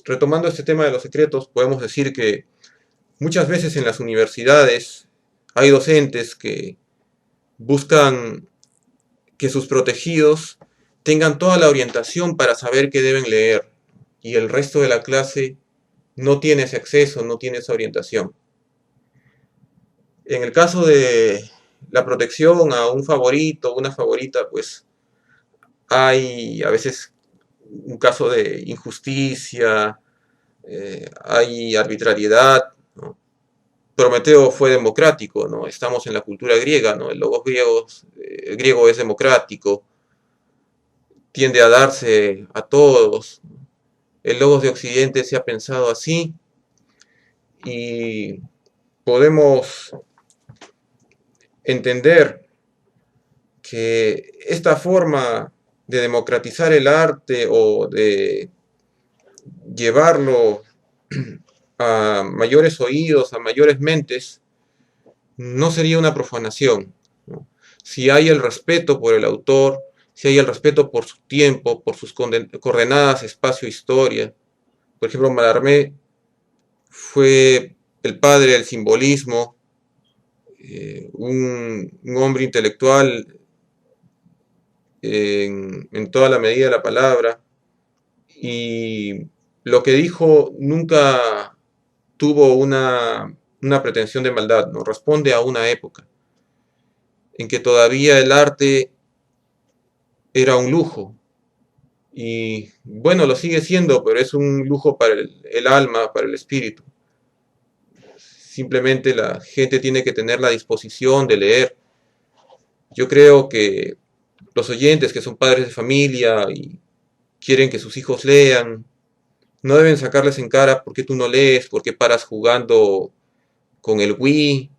retomando este tema de los secretos, podemos decir que muchas veces en las universidades hay docentes que buscan que sus protegidos tengan toda la orientación para saber qué deben leer y el resto de la clase no tiene ese acceso, no tiene esa orientación. En el caso de la protección a un favorito, una favorita, pues hay a veces un caso de injusticia, hay arbitrariedad, ¿no? Prometeo fue democrático, ¿no? Estamos en la cultura griega, ¿no? El logos griego es democrático, tiende a darse a todos. El logos de Occidente se ha pensado así y podemos entender que esta forma de democratizar el arte o de llevarlo a mayores oídos, a mayores mentes, no sería una profanación, ¿no? Si hay el respeto por el autor, si hay el respeto por su tiempo, por sus coordenadas, espacio, historia. Por ejemplo, Mallarmé fue el padre del simbolismo, un hombre intelectual en toda la medida de la palabra, y lo que dijo nunca tuvo una pretensión de maldad, ¿no? Responde a una época en que todavía el arte era un lujo, y bueno, lo sigue siendo, pero es un lujo para el alma, para el espíritu. Simplemente la gente tiene que tener la disposición de leer. Yo creo que los oyentes que son padres de familia y quieren que sus hijos lean, no deben sacarles en cara por qué tú no lees, por qué paras jugando con el Wii,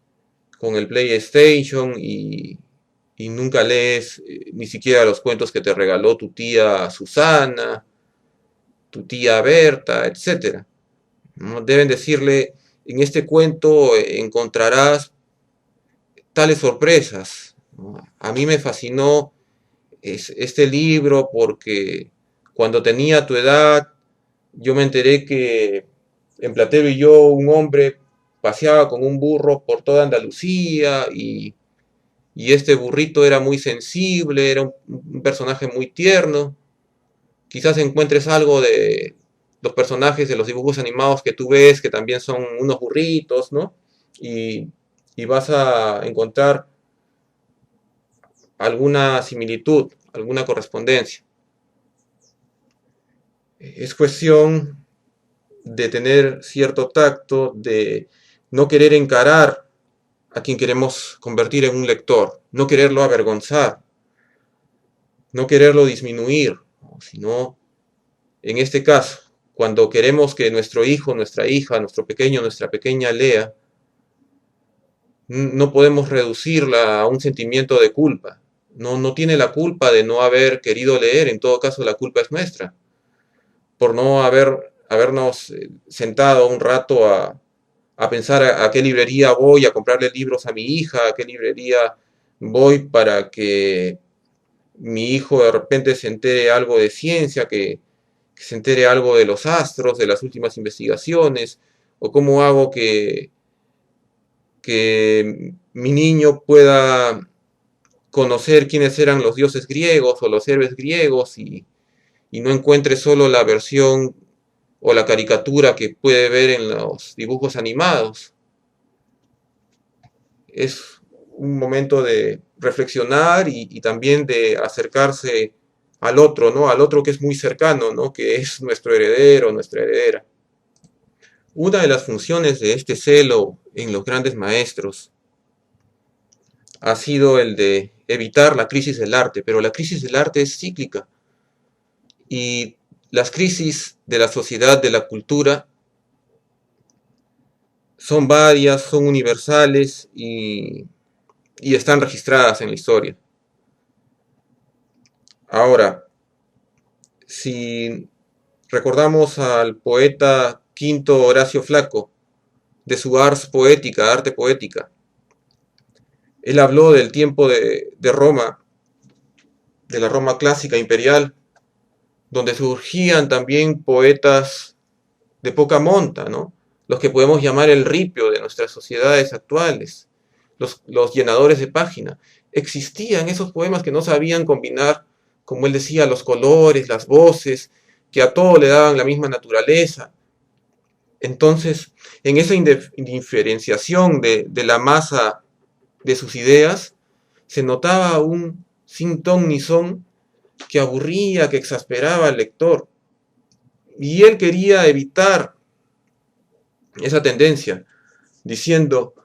con el PlayStation y nunca lees ni siquiera los cuentos que te regaló tu tía Susana, tu tía Berta, etcétera, ¿no? Deben decirle, en este cuento encontrarás tales sorpresas, ¿no? A mí me fascinó este libro porque cuando tenía tu edad yo me enteré que en Platero y yo un hombre paseaba con un burro por toda Andalucía y este burrito era muy sensible, era un personaje muy tierno. Quizás encuentres algo de los personajes de los dibujos animados que tú ves, que también son unos burritos, ¿no? Y, y vas a encontrar alguna similitud, alguna correspondencia. Es cuestión de tener cierto tacto, de no querer encarar a quien queremos convertir en un lector, no quererlo avergonzar, no quererlo disminuir, ¿no? Sino, en este caso, cuando queremos que nuestro hijo, nuestra hija, nuestro pequeño, nuestra pequeña lea, no podemos reducirla a un sentimiento de culpa. No tiene la culpa de no haber querido leer, en todo caso la culpa es nuestra, por no habernos sentado un rato a pensar a qué librería voy a comprarle libros a mi hija, a qué librería voy para que mi hijo de repente se entere algo de ciencia, que se entere algo de los astros, de las últimas investigaciones, o cómo hago que mi niño pueda conocer quiénes eran los dioses griegos o los héroes griegos y no encuentre solo la versión o la caricatura que puede ver en los dibujos animados. Es un momento de reflexionar y también de acercarse al otro, ¿no? Al otro que es muy cercano, ¿no? Que es nuestro heredero, nuestra heredera. Una de las funciones de este celo en los grandes maestros ha sido el de evitar la crisis del arte, pero la crisis del arte es cíclica y las crisis de la sociedad, de la cultura, son varias, son universales y están registradas en la historia. Ahora, si recordamos al poeta Quinto Horacio Flaco, de su ars poética, arte poética, él habló del tiempo de Roma, de la Roma clásica imperial, donde surgían también poetas de poca monta, ¿no? Los que podemos llamar el ripio de nuestras sociedades actuales, los llenadores de página. Existían esos poemas que no sabían combinar, como él decía, los colores, las voces, que a todo le daban la misma naturaleza. Entonces, en esa indiferenciación de la masa de sus ideas, se notaba un sin ton ni son que aburría, que exasperaba al lector. Y él quería evitar esa tendencia, diciendo,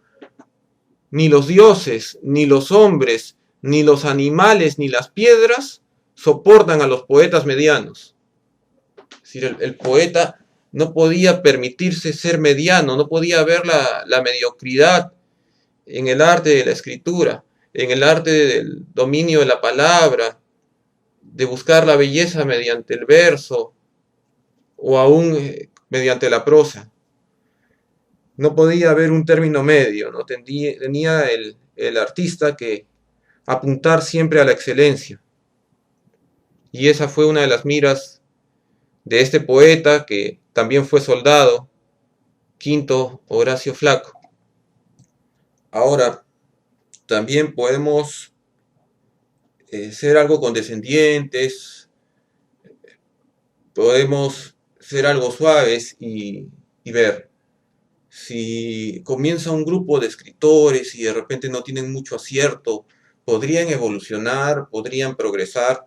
ni los dioses, ni los hombres, ni los animales, ni las piedras soportan a los poetas medianos. Es decir, el poeta no podía permitirse ser mediano, no podía ver la mediocridad en el arte de la escritura, en el arte del dominio de la palabra, de buscar la belleza mediante el verso o aún mediante la prosa. No podía haber un término medio, ¿no? Tenía el artista que apuntar siempre a la excelencia. Y esa fue una de las miras de este poeta que también fue soldado, Quinto Horacio Flaco. Ahora, también podemos ser algo condescendientes, podemos ser algo suaves y ver. Si comienza un grupo de escritores y de repente no tienen mucho acierto, podrían evolucionar, podrían progresar.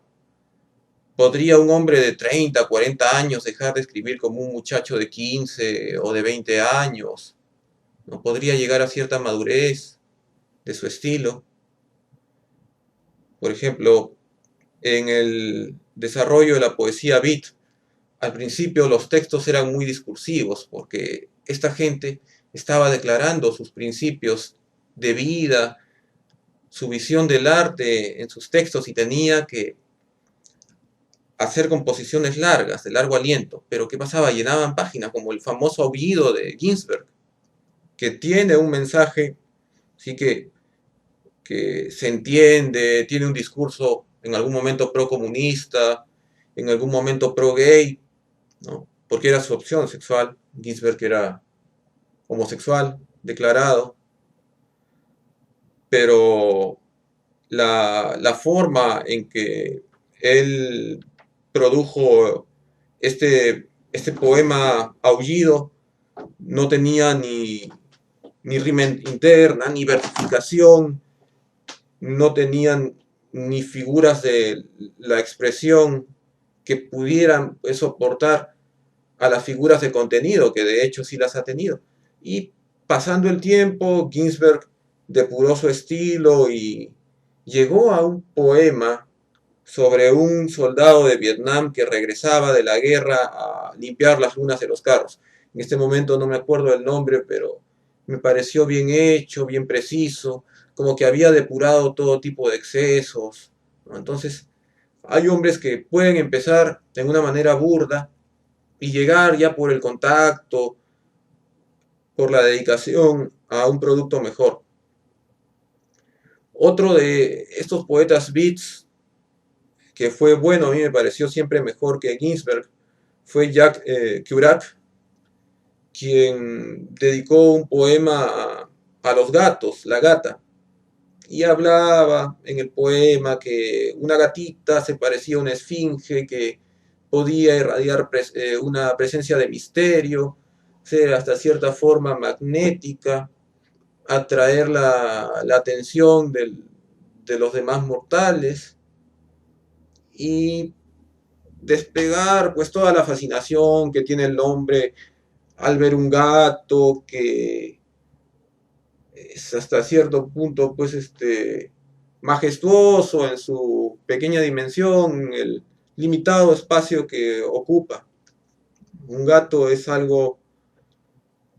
¿Podría un hombre de 30, 40 años dejar de escribir como un muchacho de 15 o de 20 años? ¿No podría llegar a cierta madurez de su estilo? Por ejemplo, en el desarrollo de la poesía beat, al principio los textos eran muy discursivos porque esta gente estaba declarando sus principios de vida, su visión del arte en sus textos y tenía que hacer composiciones largas, de largo aliento. Pero ¿qué pasaba? Llenaban páginas, como el famoso Aullido de Ginsberg, que tiene un mensaje, sí que se entiende, tiene un discurso en algún momento pro-comunista, en algún momento pro-gay, ¿no? Porque era su opción sexual. Ginsberg era homosexual, declarado, pero la forma en que él produjo este poema Aullido no tenía ni rima interna, ni versificación, no tenían ni figuras de la expresión que pudieran soportar a las figuras de contenido, que de hecho sí las ha tenido. Y pasando el tiempo, Ginsberg depuró su estilo y llegó a un poema sobre un soldado de Vietnam que regresaba de la guerra a limpiar las lunas de los carros. En este momento no me acuerdo del nombre, pero me pareció bien hecho, bien preciso, como que había depurado todo tipo de excesos, ¿no? Entonces, hay hombres que pueden empezar de una manera burda y llegar ya por el contacto, por la dedicación a un producto mejor. Otro de estos poetas beats que fue bueno, a mí me pareció siempre mejor que Ginsberg, fue Jacques Kerouac, quien dedicó un poema a los gatos, la gata, y hablaba en el poema que una gatita se parecía a una esfinge que podía irradiar una presencia de misterio, ser hasta cierta forma magnética, atraer la atención de los demás mortales y despegar pues toda la fascinación que tiene el hombre al ver un gato que es hasta cierto punto pues majestuoso en su pequeña dimensión, el limitado espacio que ocupa. Un gato es algo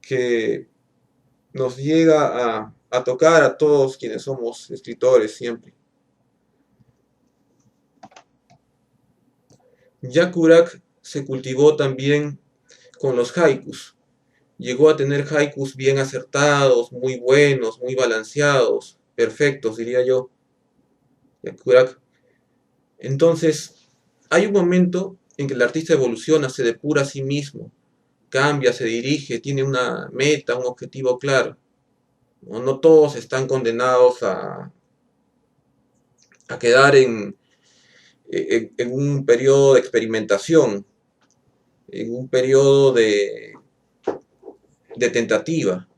que nos llega a tocar a todos quienes somos escritores siempre. Jacques Kerouac se cultivó también con los haikus. Llegó a tener haikus bien acertados, muy buenos, muy balanceados, perfectos, diría yo. Jacques Kerouac. Entonces, hay un momento en que el artista evoluciona, se depura a sí mismo, cambia, se dirige, tiene una meta, un objetivo claro. No, no todos están condenados a quedar en un periodo de experimentación, en un periodo de tentativa.